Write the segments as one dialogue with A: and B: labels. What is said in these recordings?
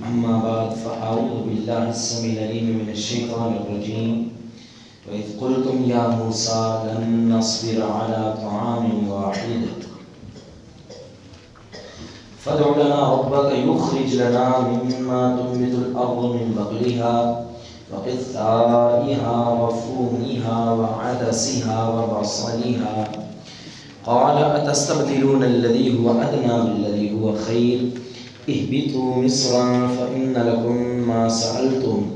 A: أما بعد فأعوذ بالله السميع العليم من الشيطان الرجيم وإذ قلتم يا موسى لن نصبر على طعام واحد فادع لنا ربك يخرج لنا مما تنبت الأرض من بقلها وقثائها وفومها وعدسها وبصلها قال أتستبدلون الذي هو أدنى بالذي هو خير اهبطوا مصرا فإن لكم ما سألتم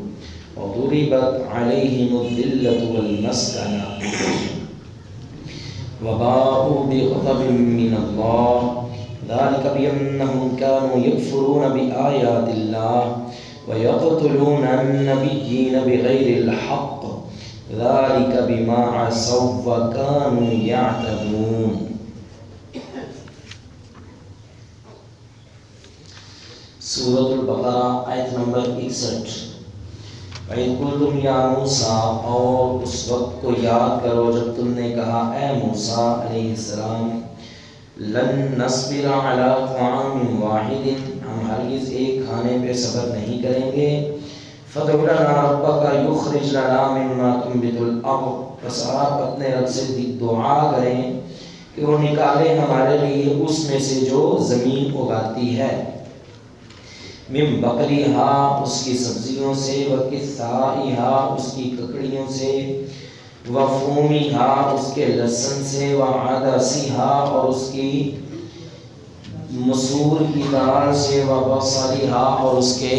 A: وضربت عليهم الذلة والمسكنة وباءوا بغضب من الله ذلك بأنهم كانوا يكفرون بآيات الله ويقتلون النبيين بغير الحق ذلك بما عصوا وكانوا يعتدون. سورۃ البقرہ آیت نمبر 61. وَإِذْ قُلْتُمْ يَا مُوسَىٰ، اور اس وقت کو یاد کرو جب تم نے کہا اے موسیٰ علیہ السلام، لن نصبر علی طعام واحد، ہم ہرگز ایک کھانے پہ صبر نہیں کریں گے. فادع لنا ربک یخرج لنا مما تنبت الارض، بس آپ اپنے رب سے دعا کریں کہ وہ نکالے ہمارے لیے اس میں سے جو زمین اگاتی ہے، من بقلیہا اس کی سبزیوں سے، وقثائہا اس کی ککڑیوں سے، وفومیہا اس کے لہسن سے، وعدسیہا اور اس کی مسور کی دال سے، وبصلیہا اور اس کے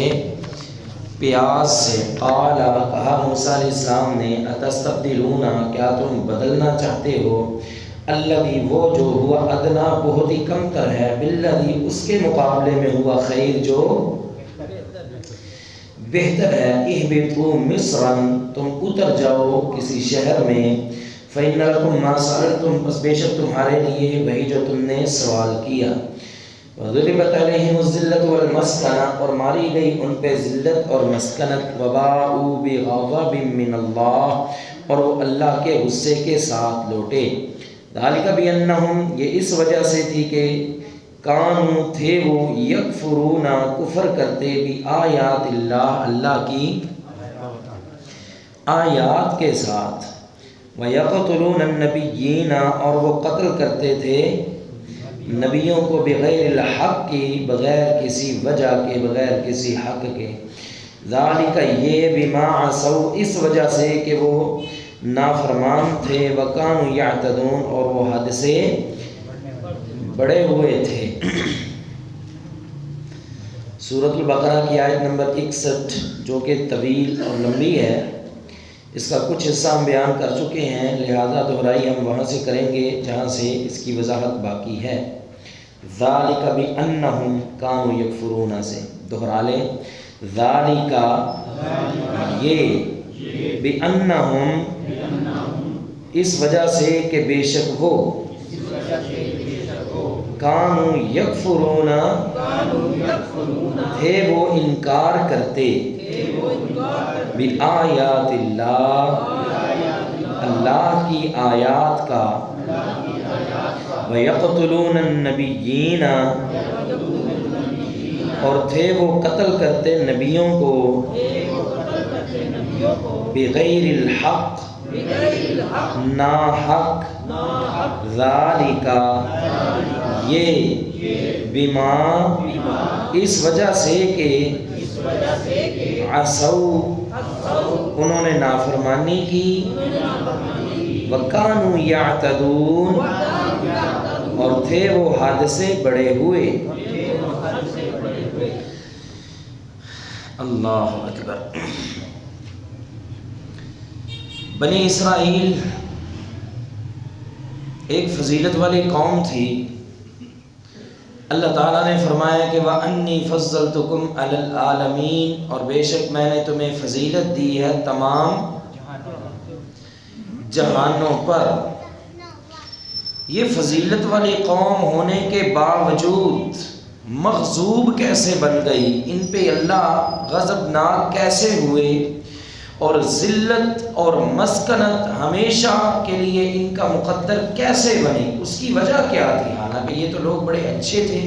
A: پیاز سے. قال کہا موسیٰ علیہ السلام نے، اتستبدلون کیا تم بدلنا چاہتے ہو، الذی وہ جو ہوا ادنا بہت ہی کم تر ہے، بالذی اس کے مقابلے میں ہوا خیر جو بہتر ہے. اہبطوا مصرا تم اتر جاؤ کسی شہر میں، فإن لکم ما سألتم پس بے شک تمہارے لیے وہی جو تم نے سوال کیا. وضربت علیہم الذلۃ والمسکنہ اور ماری گئی ان پہ ذلت اور مسکنت. وباءوا بغضب من اللہ اور وہ اللہ کے غصے کے ساتھ لوٹے. ذالک بأنہم یہ اس وجہ سے تھی کہ کانوا تھے وہ یکفرون کفر کرتے بآیات اللہ اللہ کی آیات کے ساتھ. ویقتلون النبیین اور وہ قتل کرتے تھے نبیوں کو بغیر الحق کی بغیر کسی وجہ کے بغیر کسی حق کے. ذالک یہ بما عصوا اس وجہ سے کہ وہ نافرمان تھے، وکانوا یعتدون اور وہ حد سے بڑے ہوئے تھے. سورۃ البقرہ کی آیت نمبر 61 جو کہ طویل اور لمبی ہے، اس کا کچھ حصہ ہم بیان کر چکے ہیں، لہذا دہرائی ہم وہاں سے کریں گے جہاں سے اس کی وضاحت باقی ہے. ذالک بأنہم کانوا یکفرون سے دہرا لیں. ذالک یہ، بأنہم اس وجہ سے کہ بے شک وہ، کانوا یکفرون تھے وہ انکار کرتے، بآیات اللہ اللہ کی آیات کا، وَيَقْتُلُونَ النَّبِيِّينَ اور تھے وہ قتل کرتے نبیوں کو، بغیر الحق ناحق. ذالک یہ، بما اس وجہ سے کہ عصوا انہوں نے نافرمانی کی، وکانوا یعتدون اور تھے وہ حد سے بڑے ہوئے. اللہ اکبر. بنی اسرائیل ایک فضیلت والی قوم تھی. اللہ تعالیٰ نے فرمایا کہ وَأَنِّي فَضَّلْتُكُمْ عَلَى الْعَالَمِينَ اور بے شک میں نے تمہیں فضیلت دی ہے تمام جہانوں پر. یہ فضیلت والی قوم ہونے کے باوجود مغضوب کیسے بن گئی، ان پہ اللہ غضبناک کیسے ہوئے، اور ذلت اور مسکنت ہمیشہ کے لیے ان کا مقدر کیسے بنی، اس کی وجہ کیا تھی؟ حالانکہ یہ تو لوگ بڑے اچھے تھے.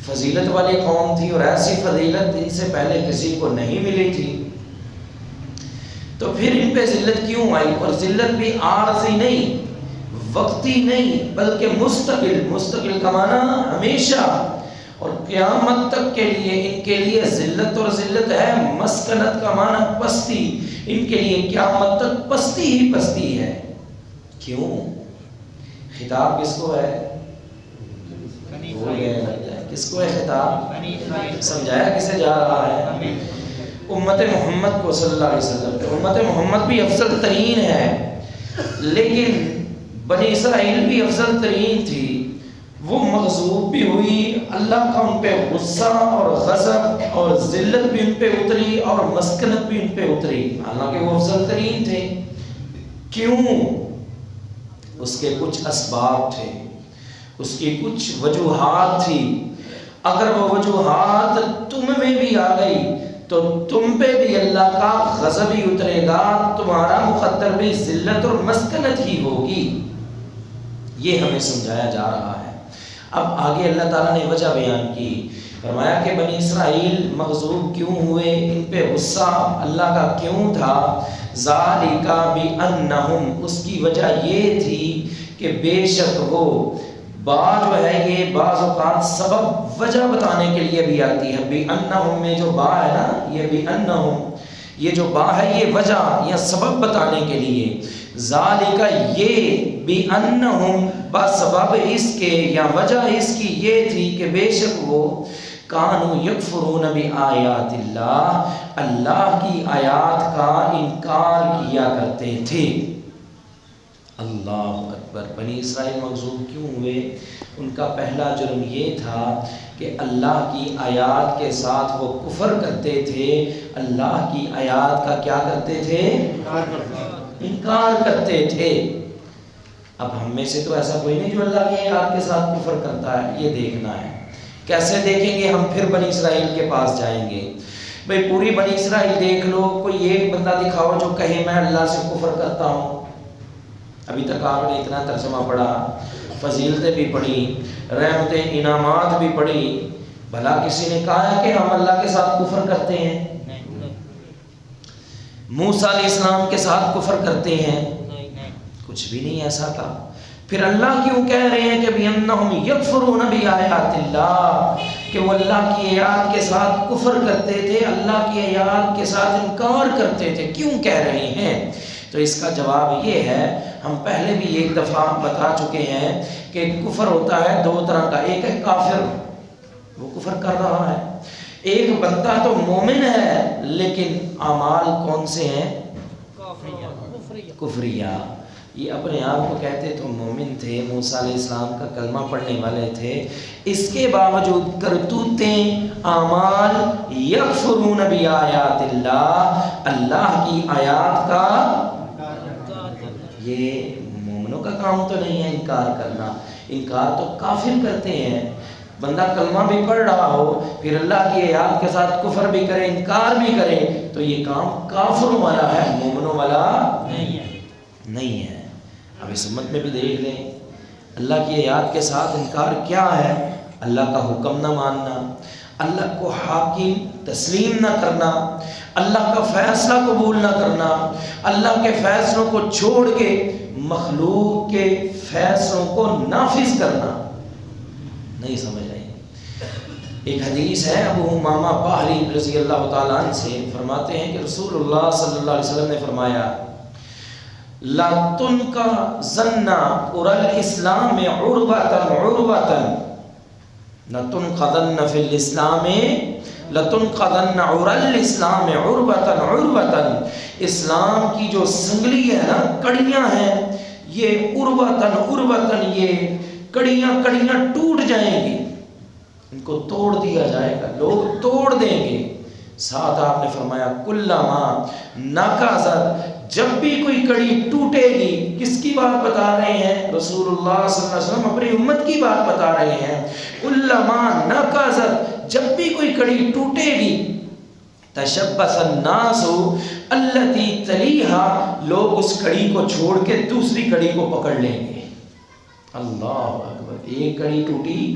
A: فضیلت والی قوم تھی اور ایسی فضیلت ان سے پہلے کسی کو نہیں ملی تھی، تو پھر ان پہ ذلت کیوں آئی؟ اور ذلت بھی عارضی نہیں، وقتی نہیں، بلکہ مستقل کا معنی ہمیشہ اور قیامت تک کے لیے ان کے لیے ذلت، اور ذلت ہے مسکنت کا معنی پستی، ان کے لیے قیامت تک پستی ہی پستی ہے۔ کیوں؟ خطاب کس کو ہے؟ کس کو ہے خطاب؟ سمجھایا کسے جا رہا ہے؟ امت محمد کو صلی اللہ علیہ وسلم۔ تو امت محمد بھی افضل ترین ہے، لیکن بنی اسرائیل بھی افضل ترین تھی، وہ مغضوب بھی ہوئی، اللہ کا ان پہ غصہ اور غضب اور ذلت بھی ان پہ اتری اور مسکنت بھی ان پہ اتری، حالانکہ وہ افضل ترین تھے۔ کیوں؟ اس کے کچھ اسباب تھے، اس کی کچھ وجوہات تھی۔ اگر وہ وجوہات تم میں بھی آ گئی تو تم پہ بھی اللہ کا غضب ہی اترے گا، تمہارا مقدر بھی ذلت اور مسکنت ہی ہوگی۔ یہ ہمیں سمجھایا جا رہا ہے۔ اب آگے اللہ تعالیٰ نے وجہ بیان کی، فرمایا کہ بنی اسرائیل مغضوب کیوں ہوئے، ان پہ غصہ اللہ کا کیوں تھا؟ ذالک بانہم، اس کی وجہ یہ تھی کہ بے شک وہ با جو ہے یہ بعض اوقات سبب وجہ بتانے کے لیے بھی آتی ہے۔ بانہم میں جو با ہے نا، یہ بانہم، یہ جو با ہے یہ وجہ یا سبب بتانے کے لیے۔ ذالک یہ بانہم بسبب اس کے یا وجہ اس کی یہ تھی کہ بے شک وہ کانوا یکفرون بآیات اللہ، اللہ کی آیات کا انکار کیا کرتے تھے۔ اللہ اکبر۔ بنی اسرائیل مغضوب کیوں ہوئے؟ ان کا پہلا جرم یہ تھا کہ اللہ کی آیات کے ساتھ وہ کفر کرتے تھے، اللہ کی آیات کا کیا کرتے تھے؟ انکار کرتے تھے۔ اب ہم میں سے تو ایسا کوئی نہیں جو اللہ کی آیات کے ساتھ کفر کرتا ہے، یہ دیکھنا ہے۔ کیسے دیکھیں گے؟ ہم پھر بنی اسرائیل کے پاس جائیں گے۔ بھئی پوری بنی اسرائیل دیکھ لو، کوئی ایک بندہ دکھاؤ جو کہے میں اللہ سے کفر کرتا ہوں۔ ابھی تک آپ نے اتنا ترجمہ پڑھا، فضیلتیں بھی پڑھی، رحمتیں انعامات بھی پڑھی، بھلا کسی نے کہا ہے کہ ہم اللہ کے ساتھ کفر کرتے ہیں؟ موسیٰ علیہ السلام کے ساتھ کفر کرتے ہیں؟ کچھ بھی نہیں ایسا کہا۔ پھر اللہ کیوں کہہ رہے ہیں کہ بِأَنَّهُمْ يَكْفُرُونَ بِآيَاتِ اللَّهِ، کہ وہ اللہ کی آیات کے ساتھ کفر کرتے تھے، اللہ کی آیات کے ساتھ انکار کرتے تھے۔ کیوں کہہ رہے ہیں؟ تو اس کا جواب یہ ہے، ہم پہلے بھی ایک دفعہ بتا چکے ہیں کہ کفر ہوتا ہے دو طرح کا۔ ایک ہے کافر، وہ کفر کر رہا ہے۔ ایک بندہ تو مومن ہے لیکن اعمال کون سے ہیں؟ کفریہ۔ یہ اپنے آپ کو کہتے تو مومن تھے، موسیٰ علیہ السلام کا کلمہ پڑھنے والے تھے، اس کے باوجود کرتوتیں، اعمال یکفرون بآیات اللہ، اللہ کی آیات کا، یہ مومنوں کا کام تو نہیں ہے انکار کرنا۔ انکار تو کافر کرتے ہیں۔ بندہ کلمہ بھی پڑھ رہا ہو پھر اللہ کی آیات کے ساتھ کفر بھی کرے، انکار بھی کرے، تو یہ کام کافروں والا ہے، مومنوں والا نہیں ہے۔ اب اس امت میں بھی دیکھ لیں، اللہ کی آیات کے ساتھ انکار کیا ہے؟ اللہ کا حکم نہ ماننا، اللہ کو حاکم تسلیم نہ کرنا، اللہ کا فیصلہ قبول نہ کرنا، اللہ کے فیصلوں کو چھوڑ کے مخلوق کے فیصلوں کو نافذ کرنا۔ نہیں سمجھ رہے؟ ایک حدیث ہے ابو امامہ باہلی رضی اللہ تعالیٰ عنہ سے، فرماتے ہیں کہ رسول اللہ صلی اللہ علیہ وسلم نے فرمایا لا تنقضن عرى الاسلام عروة لتنقضن فی الاسلام لتنقضن عرى الاسلام عروة، اسلام کی جو سنگلی ہے نا، کڑیاں ہیں، یہ عروة، یہ کڑیاں ٹوٹ جائیں گی، ان کو توڑ دیا جائے گا، لوگ توڑ دیں گے۔ ساتھ آپ نے فرمایا کلما نقضت، جب بھی کوئی کڑی ٹوٹے گی، کس کی بات بتا رہے ہیں؟ رسول اللہ صلی اللہ علیہ وسلم اپنی امت کی بات بتا رہے ہیں۔ کلما نقضت، جب بھی کوئی کڑی ٹوٹے گی، تشبث الناس التی تلیہا، لوگ اس کڑی کو چھوڑ کے دوسری کڑی کو پکڑ لیں گے۔ اللہ اکبر۔ ایک کڑی ٹوٹی،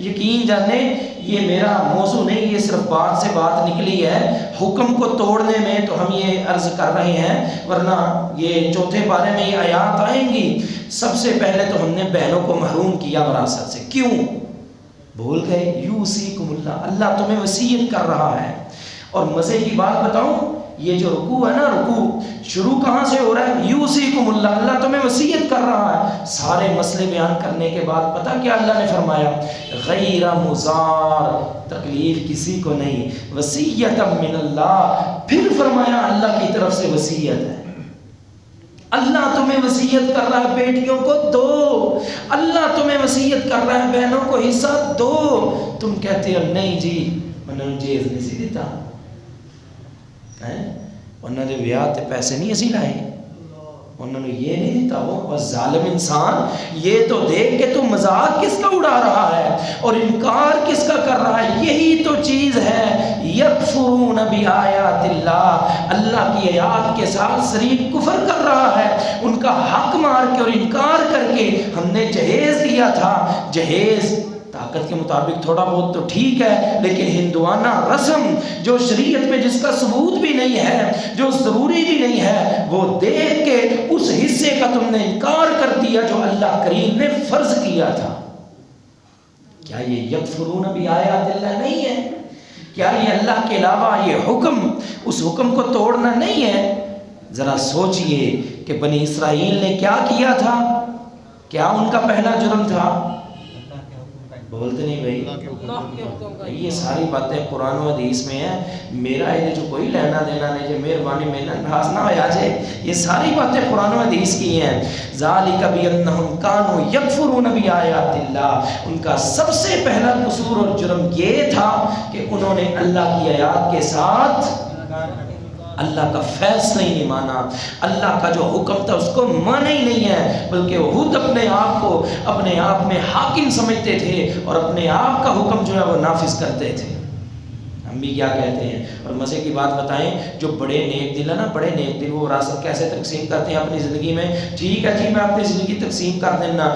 A: یقین جانے یہ میرا موضوع نہیں, یہ صرف بات سے بات نکلی ہے. حکم کو توڑنے میں تو ہم یہ عرض کر رہے ہیں, ورنہ یہ چوتھے پارے میں یہ آیات آئیں گی. سب سے پہلے تو ہم نے بہنوں کو محروم کیا وراثت سے. کیوں؟ بھول گئے. یوصیکم اللہ, اللہ تمہیں وصیت کر رہا ہے. اور مزے کی بات بتاؤں, یہ جو رکوع ہے نا, رکوع شروع کہاں سے ہو رہا ہے؟ یوصیکم اللہ, اللہ تمہیں وصیت کر رہا ہے. سارے مسئلے بیان کرنے کے بعد پتہ کیا اللہ نے فرمایا؟ غیر مضار, تکلیف کسی کو نہیں, وصیت من اللہ. پھر فرمایا اللہ کی طرف سے وصیت ہے. اللہ تمہیں وصیت کر رہا ہے بیٹیوں کو دو, اللہ تمہیں وصیت کر رہا ہے بہنوں کو حصہ دو. تم کہتے ہو نہیں جی میں نے جیز نہیں سی دیتا, انہوں نے بیاہ تے پیسے نہیں اسی لائے, انہوں نے یہ نہیں دیتا. وہ ظالم انسان, یہ تو دیکھ کہ تو مذاق کس کا اڑا رہا ہے اور انکار کس کا کر رہا ہے. یہی تو چیز ہے, یکفرون بآیات اللہ, اللہ کی آیات کے ساتھ شریک کفر کر رہا ہے. ان کا حق مار کے اور انکار کر کے ہم نے جہیز دیا تھا. جہیز طاقت کے مطابق تھوڑا بہت تو ٹھیک ہے, لیکن ہندوانہ رسم جو شریعت میں جس کا ثبوت بھی نہیں ہے, جو ضروری بھی نہیں ہے, وہ دیکھ کے اس حصے کا تم نے انکار کر دیا جو اللہ کریم نے فرض کیا تھا. کیا یہ یکفرون بآیات اللہ نہیں ہے؟ کیا یہ اللہ کے علاوہ یہ حکم, اس حکم کو توڑنا نہیں ہے؟ ذرا سوچئے کہ بنی اسرائیل نے کیا کیا تھا, کیا ان کا پہلا جرم تھا؟ بولتے نہیں بھائی, یہ ساری باتیں قرآن و حدیث میں ہیں. میرا یہ جو کوئی لینا دینا نہیں, جو مہربانی میں ناراض نہ ہو جائے, یہ ساری باتیں قرآن و حدیث کی ہیں. ذالک بانہم کانوا یکفرون بآیات اللہ, ان کا سب سے پہلا قصور اور جرم یہ تھا کہ انہوں نے اللہ کی آیات کے ساتھ اللہ کا فیصلہ ہی نہیں مانا, اللہ کا جو حکم تھا اس کو مانا ہی نہیں ہے, بلکہ وہ خود اپنے آپ کو اپنے آپ میں حاکم سمجھتے تھے اور اپنے آپ کا حکم جو ہے وہ نافذ کرتے تھے. ہم بھی کیا کہتے ہیں. اور مزے کی بات بتائیں, جو بڑے نیک دل ہے نا, بڑے نیک دل, وہ وراثت کیسے تقسیم کرتے ہیں اپنی زندگی میں؟ ٹھیک ہے جی میں اپنی زندگی تقسیم کر دینا,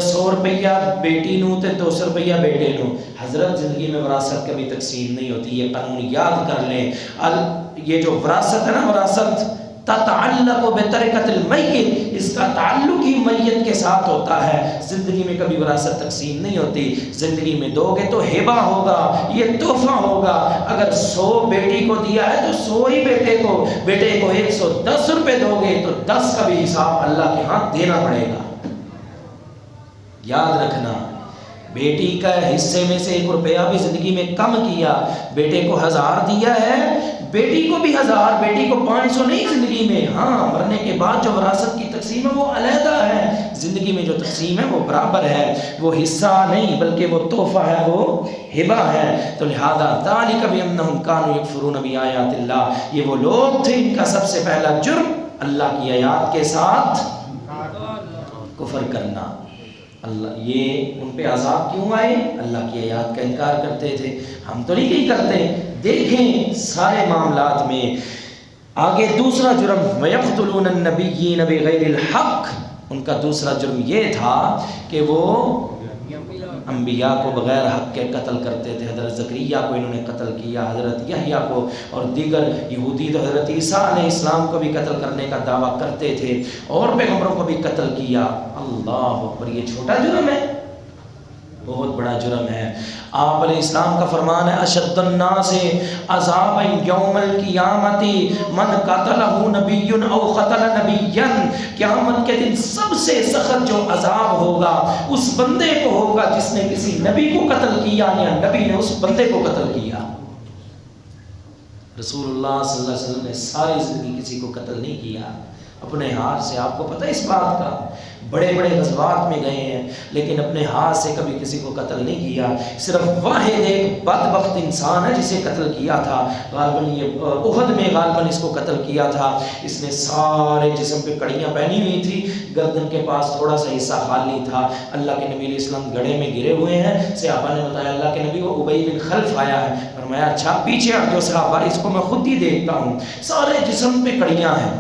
A: 100 روپیہ بیٹی نو تے 200 روپیہ بیٹے نو. حضرت زندگی میں وراثت کبھی تقسیم نہیں ہوتی, یہ قانون یاد کر لیں. یہ جو وراثت ہے نا, وراثت تتعلق بترکۃ المیت, اس کا تعلق ہی میت کے ساتھ ہوتا ہے. زندگی میں کبھی وراثت تقسیم نہیں ہوتی. زندگی میں دو گے تو ہبہ ہوگا, یہ تحفہ ہوگا. اگر 100 بیٹی کو دیا ہے تو 100 ہی بیٹے کو 110 روپے دو گے تو 10 کا بھی حساب اللہ کے ہاں دینا پڑے گا. یاد رکھنا, بیٹی کا حصے میں سے 1 روپیہ بھی زندگی میں کم کیا, بیٹے کو 1000 دیا ہے, بیٹی کو بھی 1000, بیٹی کو 500 نہیں زندگی میں. ہاں مرنے کے بعد جو وراثت کی تقسیم ہے وہ علیحدہ ہے, زندگی میں جو تقسیم ہے وہ برابر ہے. وہ حصہ نہیں بلکہ وہ تحفہ ہے, وہ ہبہ ہے. تو لہذا ذالک بانہم کانوا یکفرون بآیات اللہ, یہ وہ لوگ تھے ان کا سب سے پہلا جرم اللہ کی آیات کے ساتھ کفر کرنا. اللہ یہ ان پہ عذاب کیوں آئے؟ اللہ کی آیات کا انکار کرتے تھے. ہم تو نہیں کرتے. دیکھیں سارے معاملات میں آگے دوسرا جرم وَيَقْتُلُونَ النَّبِيِّينَ بِغَيْرِ الْحَقِّ, ان کا دوسرا جرم یہ تھا کہ وہ انبیاء کو بغیر حق کے قتل کرتے تھے. حضرت زکریا کو انہوں نے قتل کیا, حضرت یحییٰ کو, اور دیگر یہودی تو حضرت عیسیٰ علیہ السلام کو بھی قتل کرنے کا دعویٰ کرتے تھے, اور پیغمبروں کو بھی قتل کیا. اللہ اکبر, یہ چھوٹا جرم ہے؟ بہت بڑا جرم ہے. آپ علیہ السلام کا فرمان ہے اشد الناس عذابا یوم القیامت من قتلہ نبی او قتل نبیا, قیامت کے دن سب سے سخت جو عذاب ہوگا اس بندے کو ہوگا جس نے کسی نبی کو قتل کیا یا نبی نے اس بندے کو قتل کیا. رسول اللہ صلی اللہ علیہ وسلم نے ساری زندگی کسی کو قتل نہیں کیا اپنے ہاتھ سے. آپ کو پتہ ہے اس بات کا, بڑے بڑے غزوات میں گئے ہیں لیکن اپنے ہاتھ سے کبھی کسی کو قتل نہیں کیا. صرف واحد ایک بدبخت انسان ہے جسے قتل کیا تھا, غالباً یہ احد میں غالباً اس کو قتل کیا تھا. اس نے سارے جسم پہ کڑیاں پہنی ہوئی تھی, گردن کے پاس تھوڑا سا حصہ خالی تھا. اللہ کے نبی علیہ السلام گڑھے میں گرے ہوئے ہیں. صحابہ نے بتایا اللہ کے نبی وہ ابی بن خلف آیا ہے. فرمایا اچھا پیچھے ہٹ جو صحابہ, اس کو میں خود ہی دیکھتا ہوں. سارے جسم پہ کڑیاں ہیں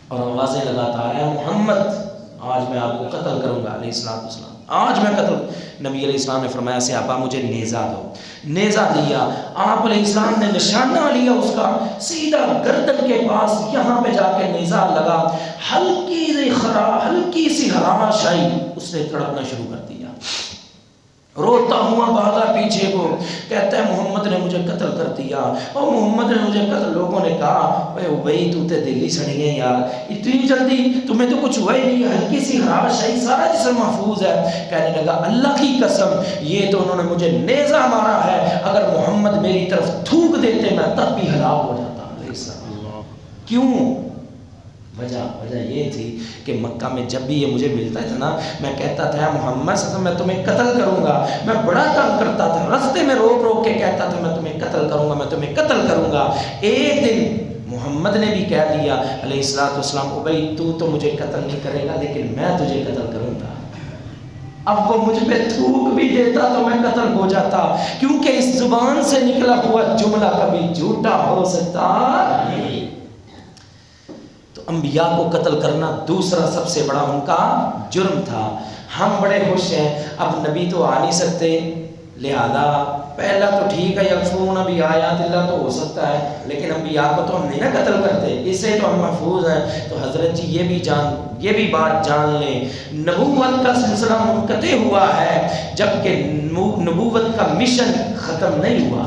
A: اور آوازیں لگاتا ہے محمد آج میں آپ کو قتل کروں گا علیہ السلام. آج میں قتل. نبی علیہ السلام نے فرمایا صحابہ مجھے نیزہ دو. نیزہ دیا. آپ علیہ السلام نے نشانہ لیا اس کا, سیدھا گردن کے پاس یہاں پہ جا کے نیزہ لگا. ہلکی سی خراش آئی, اس نے تڑپنا شروع کر دیا. روتا ہوا بھاگا پیچھے کو, کہتا ہے محمد نے مجھے قتل کر دیا, اور محمد نے مجھے قتل. لوگوں نے کہا اے بھائی تو تے دلی سڑی ہے یار, اتنی جلدی تمہیں تو کچھ ہوا ہی نہیں, ہلکی سی خراش آئی, سارا جسم محفوظ ہے. کہنے لگا اللہ کی قسم یہ تو انہوں نے مجھے نیزہ مارا ہے, اگر محمد میری طرف تھوک دیتے میں تب بھی ہلاک ہو جاتا. علیہ السلام. کیوں؟ وجہ یہ تھی کہ مکہ میں جب بھی یہ مجھے ملتا تھا نا, میں کہتا تھا محمد صلی اللہ علیہ وسلم میں تمہیں قتل کروں گا. میں بڑا تنگ کرتا تھا, رستے میں روک روک کے کہتا تھا میں تمہیں قتل کروں گا, میں تمہیں قتل کروں گا. ایک دن محمد نے بھی کہہ دیا علیہ السلام, بھائی تو مجھے قتل نہیں کرے گا لیکن میں تجھے قتل کروں گا. اب وہ مجھ پہ تھوک بھی دیتا تو میں قتل ہو جاتا, کیونکہ اس زبان سے نکلا ہوا جملہ کبھی جھوٹا ہو سکتا نہیں. انبیاء کو قتل کرنا دوسرا سب سے بڑا ان کا جرم تھا. ہم بڑے خوش ہیں اب نبی تو آ نہیں سکتے, لہذا پہلا تو ٹھیک ہے یکفرون بآیات اللہ تو ہو سکتا ہے, لیکن انبیاء کو تو ہم نہیں نا قتل کرتے, اس سے تو ہم محفوظ ہیں. تو حضرت جی یہ بھی بات جان لیں, نبوت کا سلسلہ منقطع ہوا ہے جبکہ نبوت کا مشن ختم نہیں ہوا.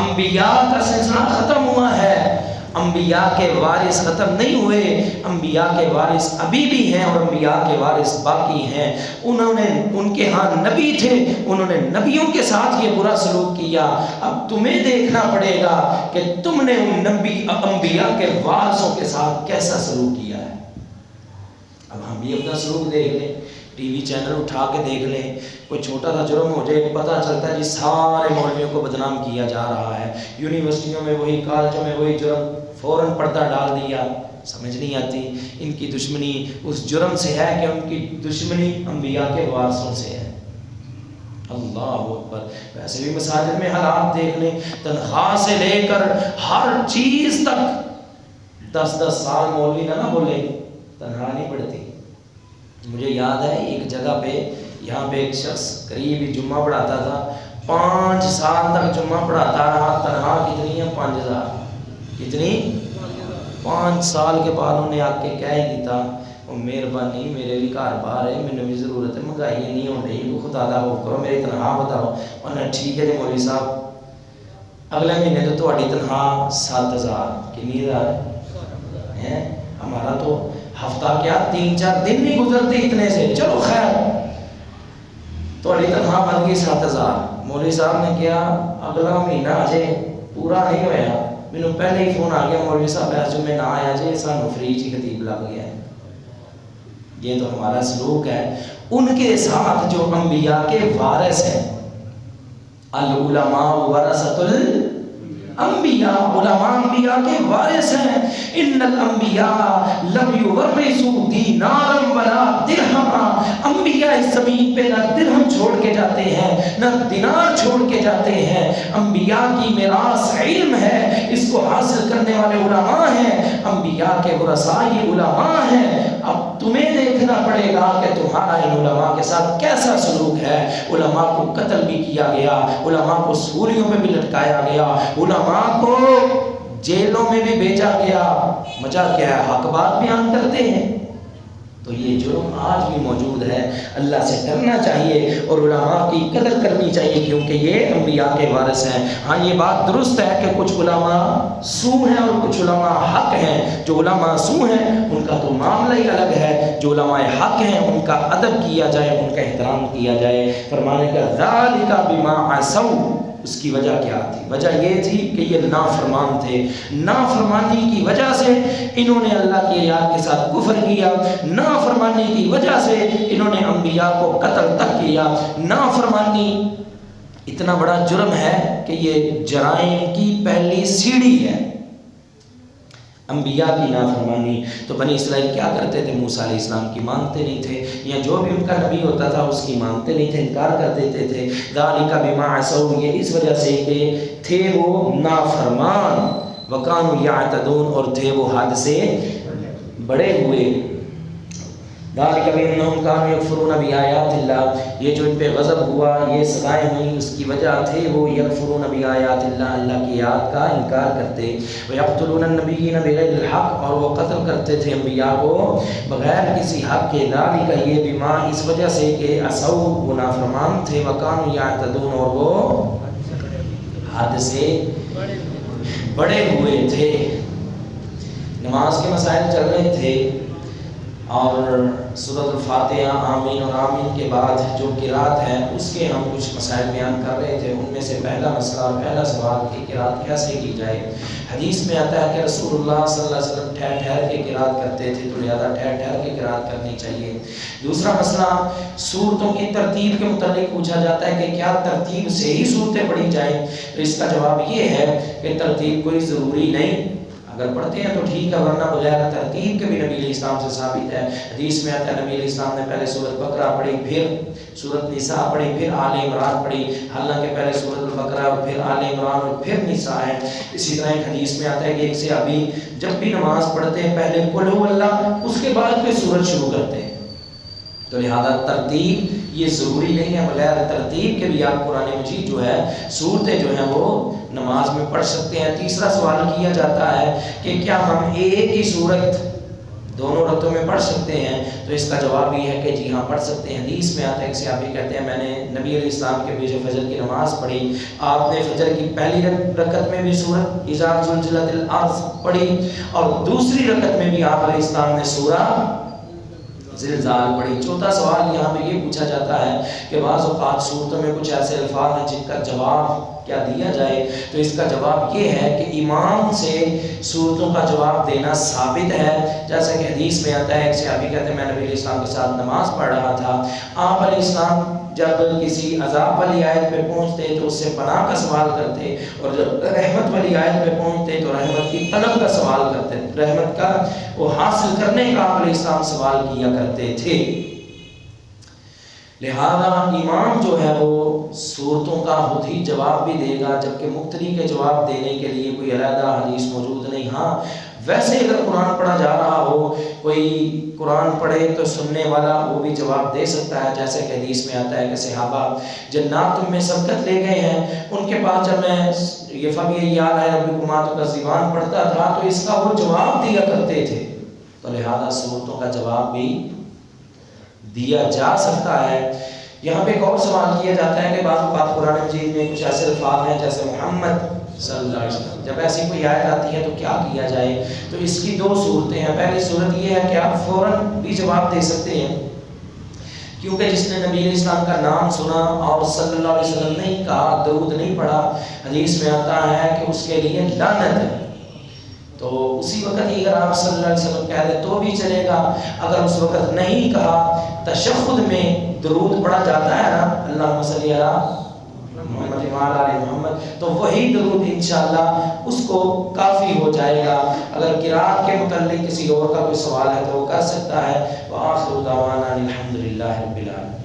A: انبیاء کا سلسلہ ختم ہوا ہے, انبیاء کے وارث ختم نہیں ہوئے. انبیاء کے وارث ابھی بھی ہیں اور انبیاء کے وارث باقی ہیں. ان کے ہاں نبی تھے, انہوں نے نبیوں کے ساتھ یہ برا سلوک کیا. اب تمہیں دیکھنا پڑے گا کہ تم نے ان انبیاء کے وارثوں کے ساتھ کیسا سلوک کیا ہے. اب ہم بھی اپنا سلوک دیکھ لیں, ٹی وی چینل اٹھا کے دیکھ لیں, کوئی چھوٹا سا جرم ہو جائے پتہ چلتا ہے جی سارے مولویوں کو بدنام کیا جا رہا ہے, یونیورسٹیوں میں وہی, کالجوں میں وہی جرم, فوراً پردہ ڈال دیا. سمجھ نہیں آتی ان کی دشمنی اس جرم سے ہے کہ ان کی دشمنی انبیاء کے وارثوں سے ہے. اللہ اکبر. ویسے بھی مساجد میں حالات دیکھ لیں, تنخواہ سے لے کر ہر چیز تک 10 سال مولوی نہ بولے تنخواہ نہیں پڑتی. مجھے یاد ہے ایک جگہ پہ, یہاں پہ ایک شخص قریب جمعہ پڑھاتا تھا, 5 سال تک جمعہ پڑھاتا رہا, تنخواہ کتنی ہے 5000. کتنی؟ 5 سال کے بعد انہوں نے آ کے کہہ ہی دیتا, مہربانی میرے بھی گھر باہر ہے, مجھے بھی ضرورت ہے, مہنگائی نہیں ہو رہی, تو خدا دا خوف کرو, میری تنخواہ بتاؤ. انہوں نے ٹھیک ہے جی مولوی صاحب, اگلے مہینے تو تہاڈی تنخواہ 7000. کتنی ہزار ہے؟ ہمارا تو ہفتہ کیا 3-4 دن نہیں گزرتے اتنے سے. چلو خیر, تہاڈی تنخواہ بن گئی 7000. مولوی صاحب نے کیا اگلا مہینہ اجے پورا نہیں ہویا, مینوں پہلے ہی فون آ گیا مولوی صاحب ایسے میں نہ آیا جی, سانوں فری چ خطیب لگ گیا ہے. یہ تو ہمارا سلوک ہے ان کے ساتھ جو انبیاء کے وارث ہیں. العلماء ورثۃ الانبیاء, علماء انبیاء کے وارث ہیں. ان الانبیاء لم یورثوا دینارا ولا درہما. انبیاء اس زمین پہ نہ درہم چھوڑ کے جاتے ہیں نہ دینار چھوڑ کے جاتے ہیں. انبیاء کی میراث علم ہے, اس کو حاصل کرنے والے علماء ہیں. انبیاء کے ورثاء یہ علماء ہیں. اب تمہیں دیکھنا پڑے گا کہ تمہارا ان علماء کے ساتھ کیسا سلوک ہے. علماء کو قتل بھی کیا گیا, علماء کو سولیوں میں بھی لٹکایا گیا, علماء کو جیلوں میں بھی بھیجا گیا. مزہ کیا ہے, حق بات بیان کرتے ہیں. تو یہ جرم آج بھی موجود ہے. اللہ سے ڈرنا چاہیے اور علماء کی قدر کرنی چاہیے کیونکہ یہ انبیاء کے وارث ہیں. ہاں یہ بات درست ہے کہ کچھ علماء سو ہیں اور کچھ علماء حق ہیں. جو علماء سو ہیں ان کا تو معاملہ ہی الگ ہے, جو علماء حق ہیں ان کا ادب کیا جائے, ان کا احترام کیا جائے. فرمانے کا ذالک بما عصوا, اس کی وجہ کیا تھی؟ وجہ یہ تھی کہ یہ نافرمان تھے. نافرمانی کی وجہ سے انہوں نے اللہ کی آیات کے ساتھ کفر کیا. نافرمانی کی وجہ سے انہوں نے انبیاء کو قتل تک کیا. نافرمانی اتنا بڑا جرم ہے کہ یہ جرائم کی پہلی سیڑھی ہے, انبیاء کی نافرمانی. تو بنی اسرائیل کیا کرتے تھے؟ موسیٰ علیہ السلام کی مانتے نہیں تھے, یا جو بھی ان کا نبی ہوتا تھا اس کی مانتے نہیں تھے, انکار کر دیتے تھے. ذالک بما عصوا, یہ اس وجہ سے کہ تھے وہ نافرمان. وکانوا یعتدون, اور تھے وہ حد سے بڑے ہوئے. ذالک بانہم کانوا یکفرون بآیات اللہ، یہ جو ان پہ غضب ہوا، یہ سزائیں ہوئیں، اس کی وجہ تھے وہ یکفرون بآیات اللہ، اللہ کی آیات کا انکار کرتے، ویقتلون النبیین بغیر الحق، اور وہ قتل کرتے تھے انبیاء کو بغیر کسی حق کے، ذالک یہ بما اس وجہ سے کہ عصوا وہ نافرمان تھے، وکانوا یعتدون اور وہ حد سے بڑے ہوئے تھے۔ نماز کے مسائل چل رہے تھے اور سورۃ الفاتحہ آمین اور آمین کے بعد جو قرات ہے اس کے ہم کچھ مسائل بیان کر رہے تھے۔ ان میں سے پہلا مسئلہ اور پہلا سوال کہ قرات کیسے کی جائے۔ حدیث میں آتا ہے کہ رسول اللہ صلی اللہ علیہ وسلم ٹھہر ٹھہر کے قرات کرتے تھے، تو لہذا ٹھہر ٹھہر کے قرات کرنی چاہیے۔ دوسرا مسئلہ سورتوں کی ترتیب کے متعلق پوچھا جاتا ہے کہ کیا ترتیب سے ہی صورتیں پڑھی جائیں، تو اس کا جواب یہ ہے کہ ترتیب کوئی ضروری نہیں، اگر پڑھتے ہیں تو ٹھیک ہے، ورنہ بغیر ترتیب کے بھی نبی علیہ السلام سے ثابت ہے۔ حدیث میں آتا ہے نبی علیہ السلام نے پہلے سورۃ بقرہ پڑھی، پھر سورۃ نساء پڑھی، پھر آل عمران پڑھی، حالانکہ پہلے سورۃ البقرہ اور پھر آل عمران اور پھر نساء ہے۔ اسی طرح ایک حدیث میں آتا ہے کہ ایک صحابی جب بھی نماز پڑھتے ہیں پہلے قل هو اللہ، اس کے بعد پھر سورت شروع کرتے ہیں، تو لہذا ترتیب یہ ضروری نہیں ہے، بغیر ترتیب کے بھی آپ قرآن مجید جو ہے سورتیں جو ہیں وہ نماز میں پڑھ سکتے ہیں۔ تیسرا سوال کیا جاتا ہے کہ کیا ہم ایک ہی سورت دونوں رکعتوں میں پڑھ سکتے ہیں، تو اس کا جواب یہ ہے کہ جی ہاں پڑھ سکتے ہیں۔ حدیث میں آتا ہے کہ صحابی کہتے ہیں میں نے نبی علیہ السلام کے پیچھے فجر کی نماز پڑھی، آپ نے فجر کی پہلی رکعت میں بھی سورۃ اذا زلزلت الارض پڑھی اور دوسری رکعت میں بھی آپ علیہ السلام نے سورہ زلزال پڑھی۔ چوتھا سوال یہاں پہ یہ پوچھا جاتا ہے کہ بعض اوقات صورتوں میں کچھ ایسے الفاظ ہیں جن کا جواب کیا دیا جائے، تو اس کا جواب یہ ہے کہ امام سے صورتوں کا جواب دینا ثابت ہے، جیسا کہ حدیث میں آتا ہے، ایک صحابی کہتے ہیں میں نبی علیہ السلام کے ساتھ نماز پڑھ رہا تھا، آپ علیہ السلام جب کسی عذاب والی آیت پہ پہنچتے تو اس سے پناہ کا سوال کرتے، اور جب رحمت والی آیت پہ پہنچتے تو رحمت کی طلب کا سوال کرتے، رحمت کا وہ حاصل کرنے کا آپ علیہ السلام سوال کیا کرتے تھے۔ لہذا امام جو ہے وہ صورتوں کا خود ہی جواب بھی دے گا، جبکہ مقتدی کے جواب دینے کے لیے کوئی علیحدہ حدیث موجود نہیں۔ ہاں ویسے اگر قرآن پڑھا جا رہا ہو، کوئی قرآن پڑھے تو سننے والا وہ بھی جواب دے سکتا ہے، جیسے کہ حدیث میں آتا ہے کہ صحابہ جنات تم میں سبقت لے گئے ہیں، ان کے پاس جب میں یہ فَبِأَيِّ آلَاءِ رَبِّكُمَا تُكَذِّبَانِ پڑھتا تھا تو اس کا وہ جواب دیا کرتے تھے، تو لہذا صورتوں کا جواب بھی دیا جا سکتا ہے۔ یہاں پہ ایک اور سوال کیا جاتا ہے کہ بعض اوقات قرآن مجید میں کچھ ایسے الفاظ ہیں جیسے محمد صلی اللہ علیہ وسلم، جب ایسی کوئی آیت آتی ہے تو کیا کیا جائے، تو اس کی دو صورتیں ہیں۔ پہلی صورت یہ ہے کہ آپ فوراً بھی جواب دے سکتے ہیں، کیونکہ جس نے نبی علیہ السلام کا نام سنا اور صلی اللہ علیہ وسلم نہیں کہا، درود نہیں پڑھا، حدیث میں آتا ہے کہ اس کے لیے لعنت ہے، تو اسی وقت ہی اگر آپ صلی اللہ علیہ وسلم کہہ دیں تو بھی چلے گا۔ اگر اس وقت نہیں کہا، تشہد میں درود پڑھا جاتا ہے نا، اللہم صلی علی محمد وعلی آل محمد، تو وہی درود انشاءاللہ اس کو کافی ہو جائے گا۔ اگر قرات کے متعلق کسی اور کا کوئی سوال ہے تو وہ کر سکتا ہے۔ وآخر دعوانا الحمدللہ رب العالمین۔